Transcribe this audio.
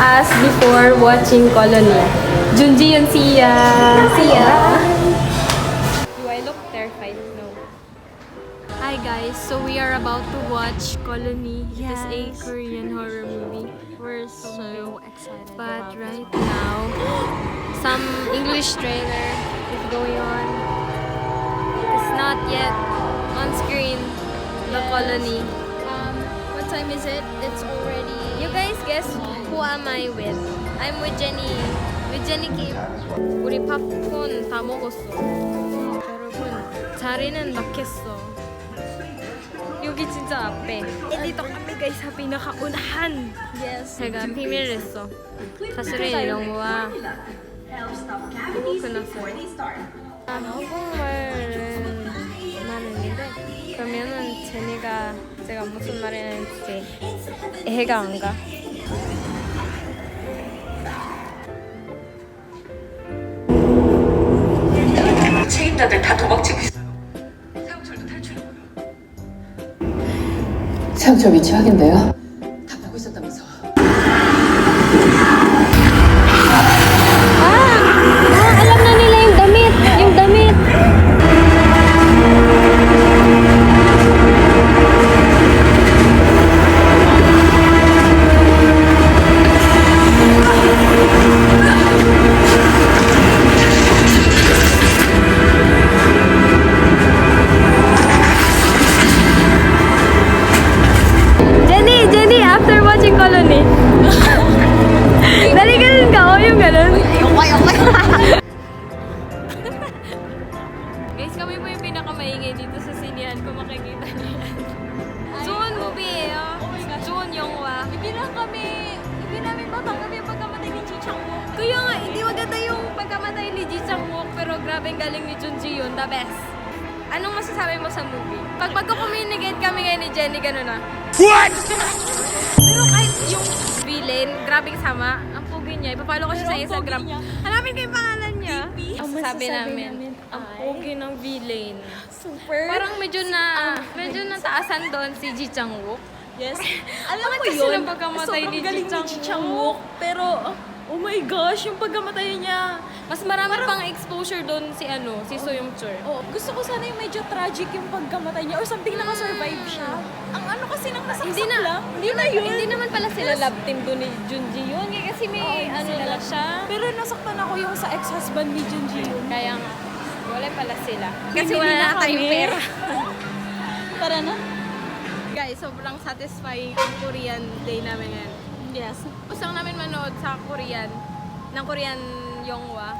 us before watching Colony. Junji yun, siya. Siya. Do I look terrified? No. Hi guys, so we are about to watch Colony. It is a Korean horror movie. We're so excited. But right now, some English trailer is going on. It's not yet on screen. The Colony. What time is it? It's already... You guys guess who am I with? I'm with Jenny. With Jenny Kim. 우리 팝콘 다 먹었어. 여러분, 자리는 막혔어. 여기 진짜 앞에. dito kami guys sa pinakaunahan. Yes. 제가 비밀을 했어. 사실은 이런 거야. 그거 끝났어요. 한국말은 많은데 그러면은 제가 무슨 말을 했는지 이해가 안 가. 책임자들 다 도망치고 있어요. 세영철도 탈출했고요. 세영철 위치 확인돼요? 다 보고 있었다면서. Alam na nila yung damit. Yung damit. Jenny, after watching Colony. Dali ganun ka, o yung ganun. Guys, kami po yung pinakamaingay dito sa sinihan kung makikita niyo yan. Jun movie eh, oh. Jun Yonghwa. Hindi namin matanggap yung pagkamatay ni Ji Chang-wook. Kaya nga, hindi maganda yung pagkamatay ni Ji Chang-wook, pero grabe ang galing ni Jun Ji Hyun, the best. Anong masasabi mo sa movie? Pag magko-communicate kami ngayon ni Jenny, gano'n na. What?! Pero kahit yung villain, grabing sama. Ang pugi niya. Ipapalo ko siya sa Instagram. Hanapin ko yung pangalan niya. Ang masasabi namin, ang pugi ng villain. Super. Parang medyo nataasan doon si Ji Chang-wook. Yes. Alam mo kasi yun, ng pagkamatay ni sobrang galing Ji ni Ji Chang-wook. Pero, oh my gosh, yung pagkamatay niya. Mas marami pang exposure doon si So Young-chul. Oh, gusto ko sana yung medyo tragic yung pagkamatay niya or something nakasurvive siya. Ang ano kasi nang nasaksak lang. Hindi naman pala sila love team doon ni Jun Ji Hyun. Kasi may sila lang siya. Pero nasaktan ako yung sa ex-husband ni Jun Ji Hyun. Kaya nga, wala pala sila. Kasi Bibili wala na na tayong kami. pera. Tara na. Guys, sobrang satisfying ang Korean day namin ngayon. Yes. Gusto namin manood sa Korean, ng Korean Yonghwa.